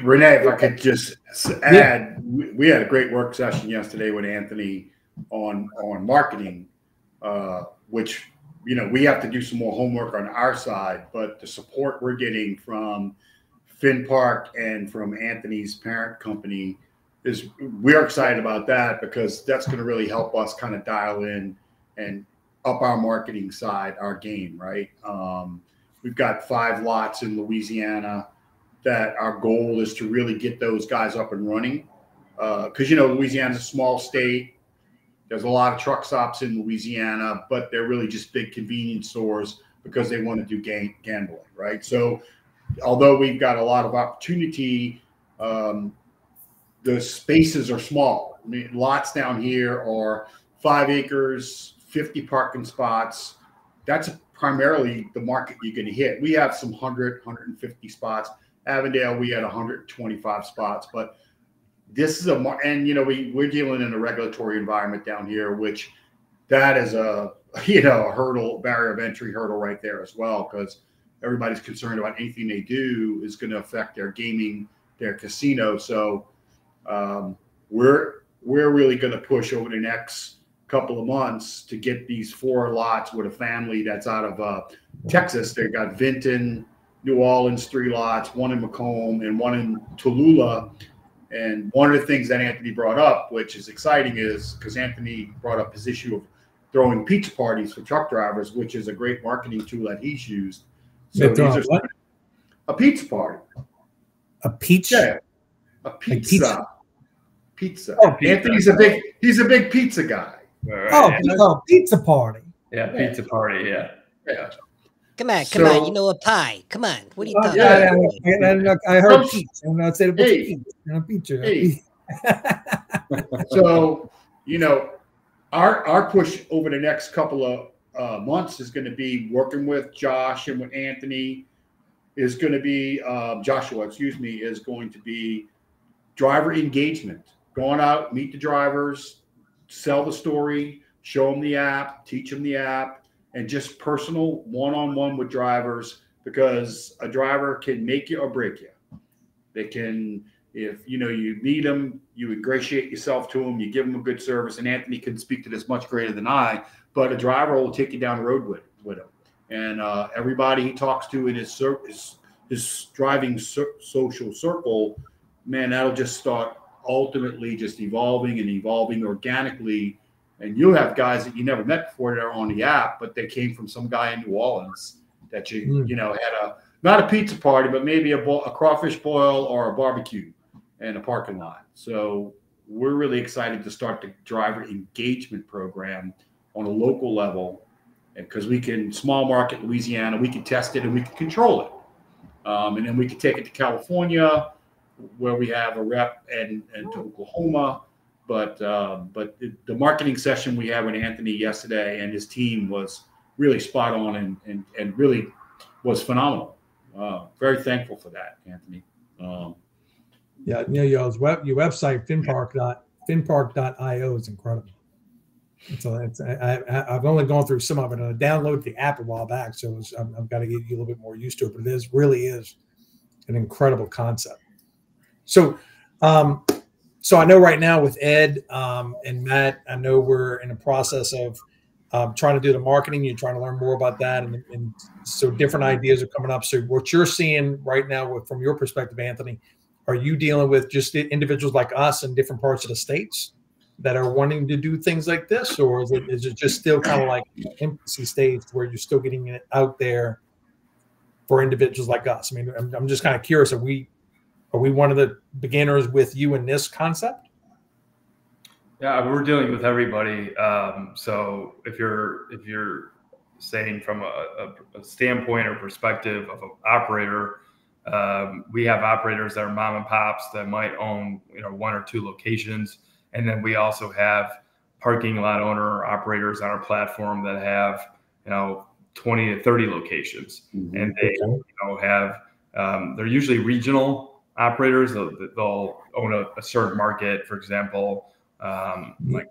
Speaker 3: Renee, if I could just add, we had a great work session yesterday with Anthony on marketing, which, we have to do some more homework on our side, but the support we're getting from Finpark and from Anthony's parent company we're excited about that because that's going to really help us kind of dial in and up our marketing side, our game, right? We've got 5 lots in Louisiana that our goal is to really get those guys up and running. Because, Louisiana's a small state. There's a lot of truck stops in Louisiana, but they're really just big convenience stores because they want to do gambling, right? So although we've got a lot of opportunity, the spaces are small. I mean, lots down here are 5 acres, 50 parking spots. That's primarily the market you're going to hit. We have some 100, 150 spots. Avondale, we had 125 spots, but this is we're dealing in a regulatory environment down here, which that is a hurdle, barrier of entry hurdle right there as well, because everybody's concerned about anything they do is going to affect their gaming, their casino. So we're really going to push over the next couple of months to get these 4 lots with a family that's out of Texas. They got Vinton, New Orleans, 3 lots, 1 in Macomb and 1 in Tallulah. And one of the things that Anthony brought up, which is exciting, is because Anthony brought up his issue of throwing pizza parties for truck drivers, which is a great marketing tool that he's used. So a pizza party.
Speaker 1: A pizza?
Speaker 3: Yeah, a pizza. Pizza.
Speaker 1: Oh,
Speaker 3: Anthony's he's a big pizza guy.
Speaker 1: Right. Pizza party.
Speaker 2: Yeah, pizza party. Yeah.
Speaker 4: Come on, a pie. Come on, what are you talking about?
Speaker 1: I heard pizza, and I said pizza.
Speaker 3: Hey. So, our push over the next couple of months is going to be working with Josh and with Anthony. Is going to be Joshua, is going to be driver engagement. Going out, meet the drivers, sell the story, show them the app, teach them the app, and just personal one-on-one with drivers, because a driver can make you or break you. They can, if you meet them, you ingratiate yourself to them, you give them a good service, and Anthony can speak to this much greater than I, but a driver will take you down the road with him. And everybody he talks to in his driving social circle, man, that'll just start ultimately just evolving organically. And you'll have guys that you never met before that are on the app, but they came from some guy in New Orleans that you had not a pizza party, but maybe a crawfish boil or a barbecue in a parking lot. So we're really excited to start the driver engagement program on a local level, because we can, small market Louisiana, we can test it and we can control it. And then we can take it to California, where we have a rep, and to Oklahoma. But the marketing session we had with Anthony yesterday and his team was really spot on and really was phenomenal. Very thankful for that, Anthony.
Speaker 1: Yeah, your website, Finpark.io is incredible. So I've only gone through some of it, and I downloaded the app a while back, so I've got to get you a little bit more used to it. But it really is an incredible concept. So, so I know right now with Ed and Matt, I know we're in the process of trying to do the marketing. You're trying to learn more about that, and so different ideas are coming up. So what you're seeing right now, from your perspective, Anthony, are you dealing with just individuals like us in different parts of the states that are wanting to do things like this, or is it just still kind of like infancy stage where you're still getting it out there for individuals like us? I mean, I'm just kind of curious. Are we one of the beginners with you in this concept?
Speaker 2: Yeah, we're dealing with everybody. So if you're saying from a standpoint or perspective of an operator, we have operators that are mom and pops that might own one or two locations. And then we also have parking lot owner or operators on our platform that have, 20 to 30 locations. Mm-hmm. And they have, they're usually regional operators. They'll own a certain market, for example, like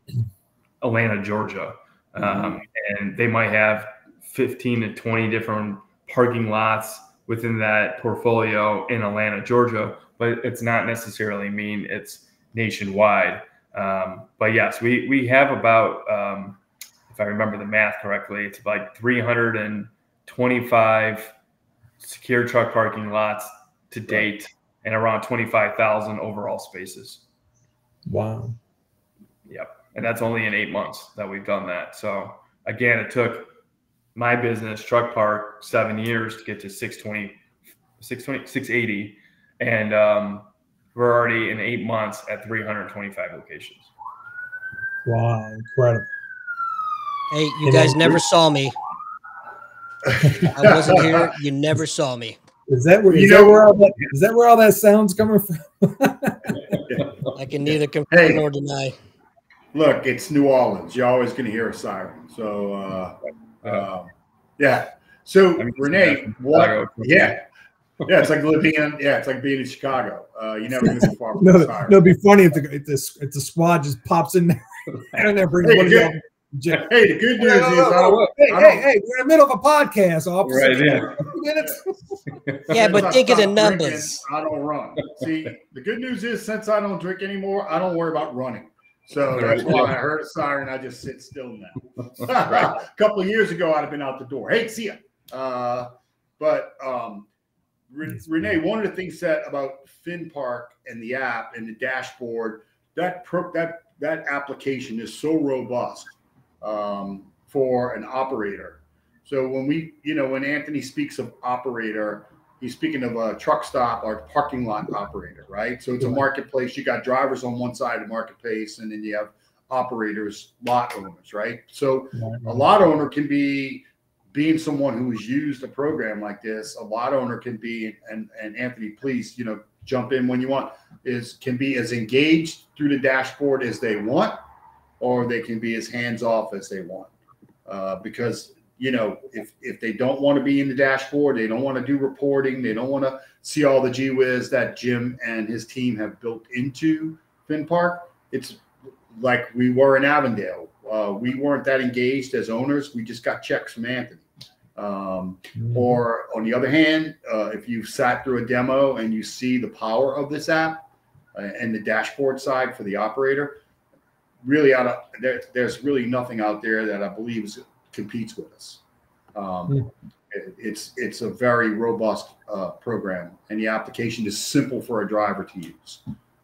Speaker 2: Atlanta, Georgia. And they might have 15 to 20 different parking lots within that portfolio in Atlanta, Georgia, but it's not necessarily mean it's nationwide. But yes, we have about, if I remember the math correctly, it's like 325 secure truck parking lots to date, and around 25,000 overall spaces.
Speaker 1: Wow.
Speaker 2: Yep. And that's only in 8 months that we've done that. So again, it took my business, Truck Park, 7 years to get to 680. And, we're already in 8 months at 325 locations.
Speaker 1: Wow, incredible.
Speaker 4: Hey, you guys never saw me. I wasn't here. You never saw me.
Speaker 1: Is that where all that sound's coming from?
Speaker 4: I can neither confirm nor deny.
Speaker 3: Look, it's New Orleans. You're always going to hear a siren. So, yeah. So, Renee, what? Yeah. Yeah, it's like being in Chicago. You never get too far from the siren.
Speaker 1: It'd be funny if the squad just pops in there and then brings one of them.
Speaker 3: Hey, the good news is,
Speaker 1: hey, we're in the middle of a podcast, officer.
Speaker 2: Right, yeah.
Speaker 4: Yeah, but think of the numbers.
Speaker 3: I don't run. See, the good news is, since I don't drink anymore, I don't worry about running. So that's why I heard a siren. I just sit still now. A couple of years ago, I'd have been out the door. Hey, see ya. But Renee, one of the things said about Finpark and the app and the dashboard, that application is so robust for an operator. So when Anthony speaks of operator, he's speaking of a truck stop or parking lot operator, right? So it's a marketplace. You got drivers on one side of the marketplace, and then you have operators, lot owners, right? So a lot owner can be, being someone who has used a program like this, a lot owner can be, and Anthony, please, jump in when you want, can be as engaged through the dashboard as they want, or they can be as hands-off as they want. Because, if they don't want to be in the dashboard, they don't want to do reporting, they don't want to see all the gee whiz that Jim and his team have built into Finpark. It's like we were in Avondale. we weren't that engaged as owners. We just got checks from Anthony. Or on the other hand, if you've sat through a demo and you see the power of this app and the dashboard side for the operator, really there's really nothing out there that I believe competes with us. It's a very robust program, and the application is simple for a driver to use,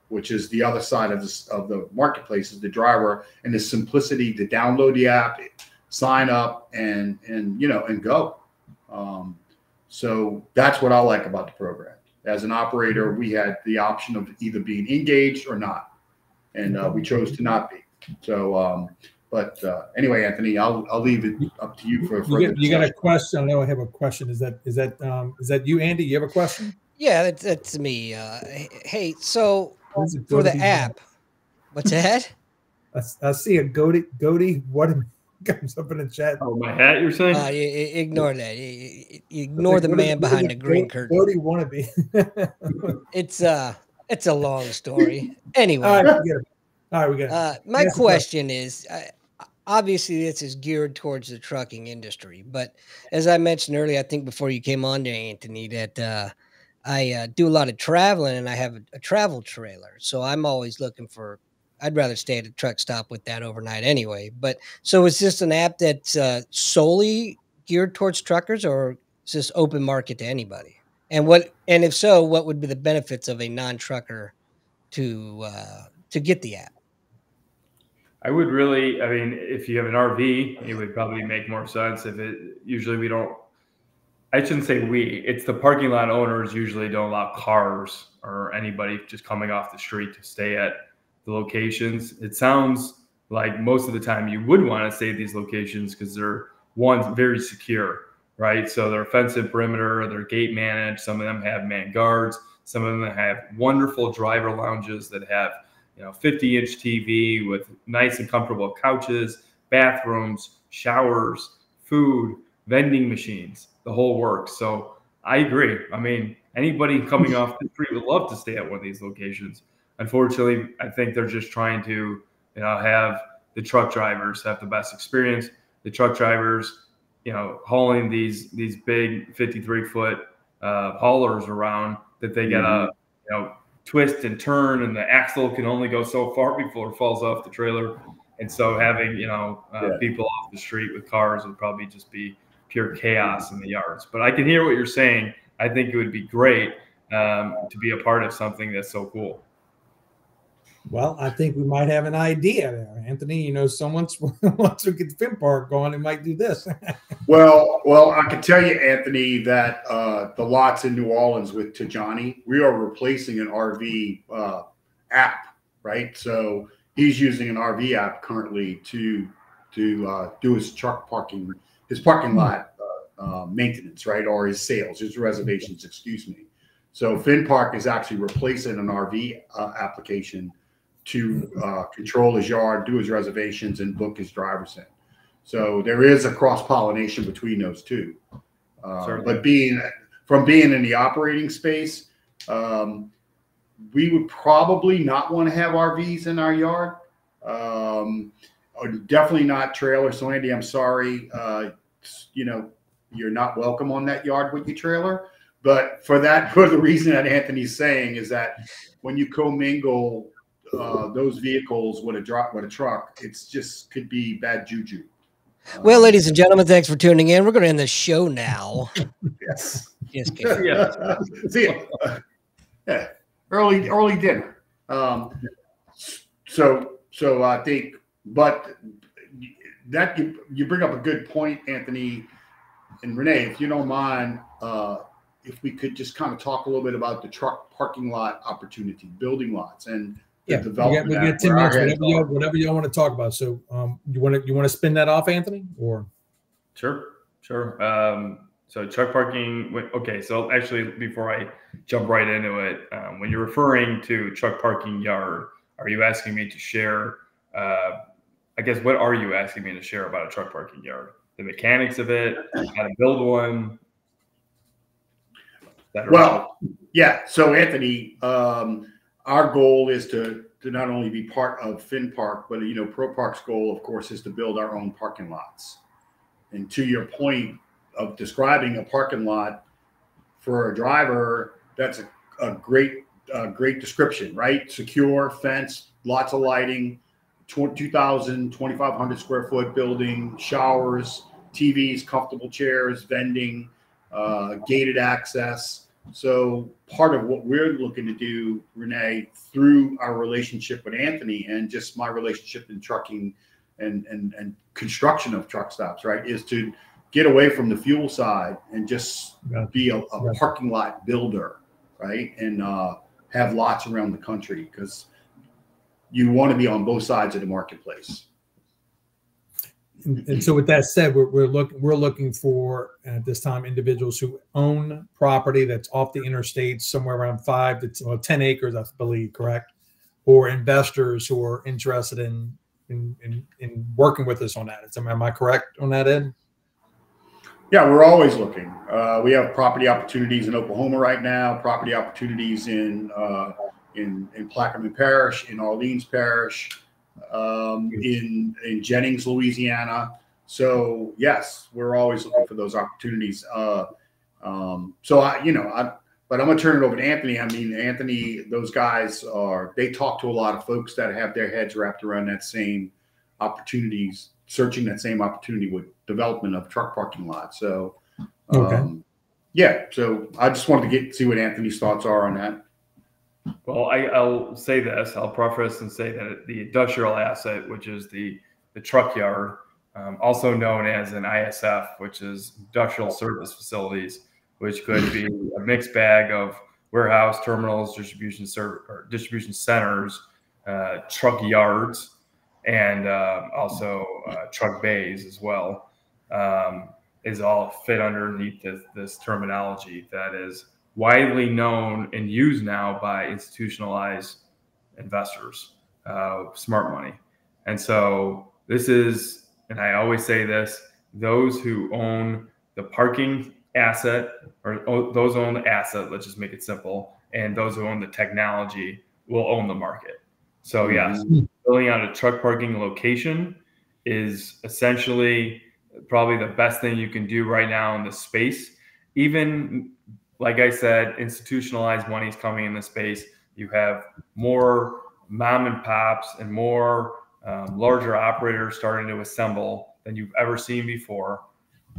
Speaker 3: which is the other side of the marketplace, is the driver and the simplicity to download the app, sign up, and go. So that's what I like about the program. As an operator, we had the option of either being engaged or not, and we chose to not be. So, anyway, Anthony, I'll leave it up to you for further.
Speaker 1: You got a question? I know I have a question. Is that you, Andy? You have a question?
Speaker 4: Yeah, that's me. Hey, so for the app, what's that?
Speaker 1: I see a goatee. What comes up in the chat?
Speaker 2: Oh, my hat, you're saying?
Speaker 4: Ignore that. Ignore the man behind the green curtain.
Speaker 1: Goatee wannabe.
Speaker 4: It's a long story. Anyway.
Speaker 1: All right, we got it.
Speaker 4: My question is, obviously this is geared towards the trucking industry, but as I mentioned earlier, I think before you came on there, Anthony, that I do a lot of traveling, and I have a travel trailer. So I'm always looking for, I'd rather stay at a truck stop with that overnight anyway. But so is this an app that's solely geared towards truckers, or is this open market to anybody? And if so, what would be the benefits of a non-trucker to get the app?
Speaker 2: I would really, I mean, if you have an RV, it would probably make more sense. Usually we don't, I shouldn't say it's the parking lot owners usually don't allow cars or anybody just coming off the street to stay at the locations. It sounds like most of the time you would want to stay at these locations because they're, one, very secure, right? So they're fenced perimeter, they're gate managed. Some of them have manned guards. Some of them have wonderful driver lounges that have 50-inch TV with nice and comfortable couches, bathrooms, showers, food, vending machines, the whole works. So I agree. I mean, anybody coming off the street would love to stay at one of these locations. Unfortunately, I think they're just trying to, have the truck drivers have the best experience. The truck drivers, hauling these big 53-foot haulers around that they gotta, twist and turn, and the axle can only go so far before it falls off the trailer. And so having, people off the street with cars would probably just be pure chaos in the yards. But I can hear what you're saying. I think it would be great to be a part of something that's so cool.
Speaker 1: Well, I think we might have an idea there, Anthony. Someone wants to get the Finpark going and might do this.
Speaker 3: Well, I can tell you, Anthony, that the lots in New Orleans with Tajani, we are replacing an RV app, right? So he's using an RV app currently to do his parking lot maintenance, right? Or his reservations, excuse me. So Finpark is actually replacing an RV application to control his yard, do his reservations, and book his drivers in. So there is a cross-pollination between those two. But being in the operating space, we would probably not want to have RVs in our yard. Definitely not trailers. So Andy, I'm sorry, you're not welcome on that yard with your trailer. But for the reason that Anthony's saying is that when you commingle those vehicles with a truck, it's just could be bad juju.
Speaker 4: Well, ladies and gentlemen, thanks for tuning in. We're going to end the show now.
Speaker 3: Yes.
Speaker 4: Just kidding.
Speaker 3: Yeah. See ya. Yeah. Early dinner. So I think, but that you bring up a good point, Anthony and Renee, if you don't mind, if we could just kind of talk a little bit about the truck parking lot opportunity, building lots, and development.
Speaker 1: We get 10 minutes, whatever y'all want to talk about. So you want to spin that off, Anthony, or?
Speaker 2: Sure. So truck parking. Okay. So actually, before I jump right into it, when you're referring to truck parking yard, are you asking me to share? I guess what are you asking me to share about a truck parking yard? The mechanics of it, how to build one.
Speaker 3: Well, yeah. So Anthony, our goal is to to not only be part of Finpark, but ProPark's goal, of course, is to build our own parking lots. And to your point of describing a parking lot for a driver, that's a great description, right? Secure, fence, lots of lighting, 2,000, 2,500 square foot building, showers, TVs, comfortable chairs, vending, gated access. So part of what we're looking to do, Renee, through our relationship with Anthony and just my relationship in trucking and construction of truck stops, right, is to get away from the fuel side and just be a parking lot builder, right, and have lots around the country, because you want to be on both sides of the marketplace.
Speaker 1: And so with that said, we're looking for at this time individuals who own property that's off the interstate, somewhere around 5 to 10 acres, I believe, correct? Or investors who are interested in working with us on that. Am I correct on that, Ed?
Speaker 3: Yeah, we're always looking. We have property opportunities in Oklahoma right now, property opportunities in Plaquemine Parish, in Orleans Parish, in Jennings, Louisiana. So yes, we're always looking for those opportunities. But I'm gonna turn it over to Anthony. I mean, Anthony, those guys they talk to a lot of folks that have their heads wrapped around that same opportunities, searching that same opportunity with development of truck parking lots. So yeah, so I just wanted to see what Anthony's thoughts are on that.
Speaker 2: Well, I'll say this. I'll preface and say that the industrial asset, which is the truck yard, also known as an ISF, which is industrial service facilities, which could be a mixed bag of warehouse, terminals, distribution centers, truck yards, and also truck bays as well, is all fit underneath this terminology that is widely known and used now by institutionalized investors, smart money. And so this is, and I always say this, those who own the parking asset, or those who own the asset, let's just make it simple, and those who own the technology will own the market. So yes, building out a truck parking location is essentially probably the best thing you can do right now in this space. Even like I said, institutionalized money is coming in the space. You have more mom and pops and more larger operators starting to assemble than you've ever seen before.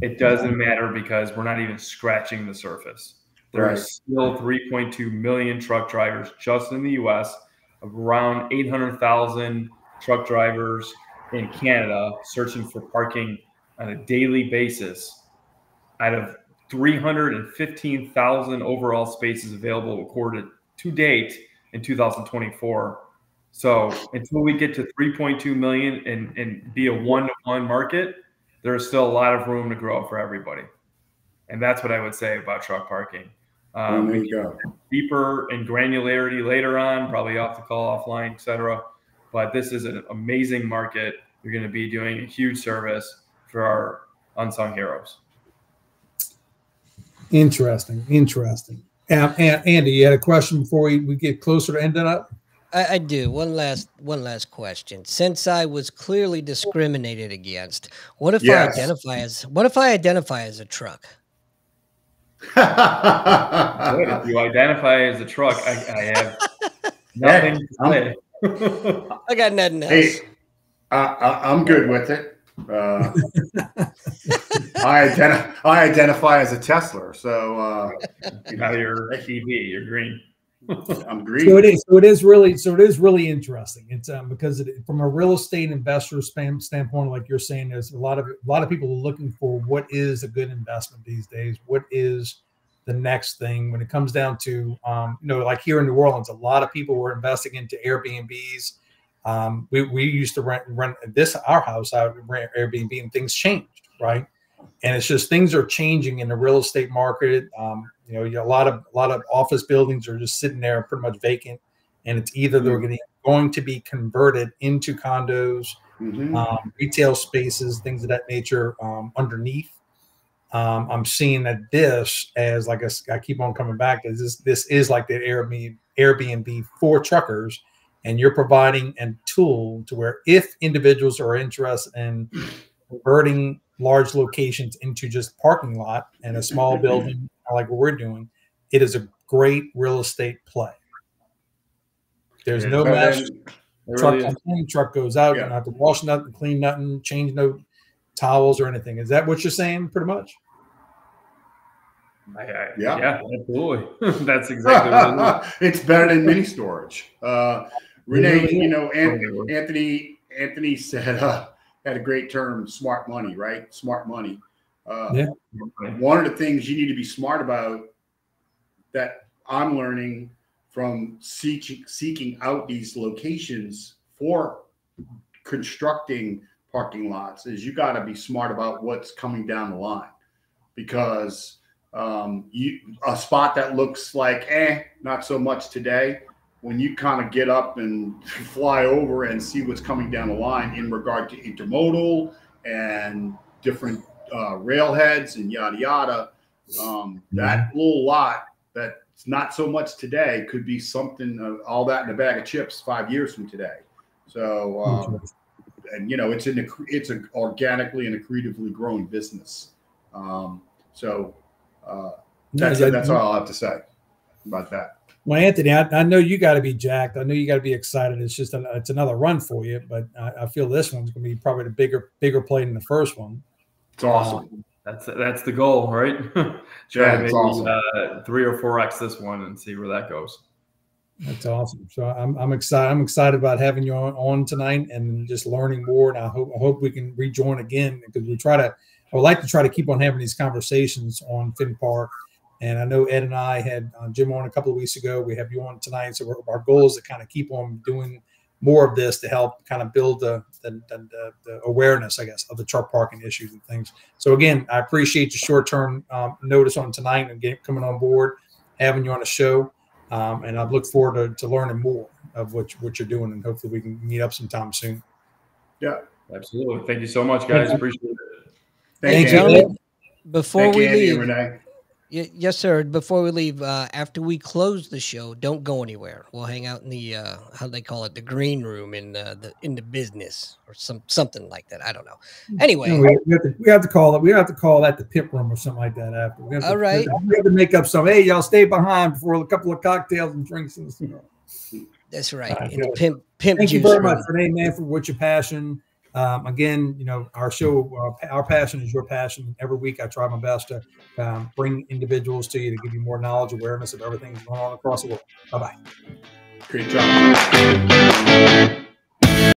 Speaker 2: It doesn't matter because we're not even scratching the surface. There are still 3.2 million truck drivers just in the U.S., around 800,000 truck drivers in Canada searching for parking on a daily basis out of 315,000 overall spaces available recorded to date in 2024. So until we get to 3.2 million and be a one-to-one market, there's still a lot of room to grow for everybody. And that's what I would say about truck parking. We can go deeper in granularity later on, probably off the call, offline, et cetera. But this is an amazing market. You're going to be doing a huge service for our unsung heroes.
Speaker 1: Interesting. And Andy, you had a question before we get closer to ending up?
Speaker 4: I do. One last question. Since I was clearly discriminated against, what if I identify as a truck?
Speaker 2: If you identify as a truck, I have nothing to say.
Speaker 4: I got nothing else.
Speaker 3: Hey, I'm good with it. I identify as a Tesla, so
Speaker 2: now you're a EV. You're green.
Speaker 3: I'm green.
Speaker 1: So it is really interesting. It's because from a real estate investor standpoint, like you're saying, there's a lot of people are looking for what is a good investment these days. What is the next thing when it comes down to like here in New Orleans, a lot of people were investing into Airbnbs. We used to rent our house out of Airbnb, and things changed, right? And it's just things are changing in the real estate market. A lot of office buildings are just sitting there pretty much vacant, and it's either they're going to be converted into condos, retail spaces, things of that nature underneath. I'm seeing that this, as I keep on coming back, is this is like the Airbnb for truckers. and you're providing a tool to where if individuals are interested in converting large locations into just parking lot and a small building like what we're doing, it is a great real estate play. There's no mess. Truck comes in, truck goes out. You don't have to wash nothing, clean nothing, change no towels or anything. Is that what you're saying, pretty much?
Speaker 2: Yeah, absolutely. That's exactly what it is.
Speaker 3: It's better than mini storage. Renee, you know, Anthony said had a great term, smart money, right? Smart money. One of the things you need to be smart about that I'm learning from seeking out these locations for constructing parking lots is you got to be smart about what's coming down the line, because a spot that looks like not so much today, when you kind of get up and fly over and see what's coming down the line in regard to intermodal and different railheads and yada yada, that little lot that's not so much today could be something, all that in a bag of chips 5 years from today. So and you know, it's an organically and accretively growing business. That's all I'll have to say about that.
Speaker 1: Well, Anthony, I know you got to be jacked. I know you got to be excited. It's just it's another run for you, but I feel this one's going to be probably the bigger play than the first one.
Speaker 3: It's awesome.
Speaker 2: That's the goal, right? Try to maybe
Speaker 3: awesome.
Speaker 2: 3 or 4x this one and see where that goes.
Speaker 1: That's awesome. So I'm excited. I'm excited about having you on tonight and just learning more. And I hope we can rejoin again, because I would like to try to keep on having these conversations on Finpark. And I know Ed and I had Jim on a couple of weeks ago. We have you on tonight. So our goal is to kind of keep on doing more of this to help kind of build the awareness, I guess, of the truck parking issues and things. So again, I appreciate your short-term notice on tonight and coming on board, having you on the show. And I look forward to learning more of what you're doing, and hopefully we can meet up sometime soon.
Speaker 3: Yeah,
Speaker 2: absolutely. Thank you so much, guys. Appreciate it.
Speaker 4: Thank you, gentlemen. Before we leave,
Speaker 3: Renee.
Speaker 4: Yes, sir. Before we leave, after we close the show, don't go anywhere. We'll hang out in the how they call it, the green room in the business or something like that. I don't know. Anyway,
Speaker 1: we have to call it. We have to call that the pip room or something like that. After
Speaker 4: all right,
Speaker 1: we have to make up some. Hey, y'all stay behind for a couple of cocktails and drinks and stuff.
Speaker 4: That's right. In the pimp
Speaker 1: Thank you
Speaker 4: juice
Speaker 1: very
Speaker 4: room.
Speaker 1: much, Renee, man, for what your passion. Again, you know, our show, our passion is your passion. Every week I try my best to bring individuals to you to give you more knowledge, awareness of everything going on across the world. Bye-bye.
Speaker 3: Great job.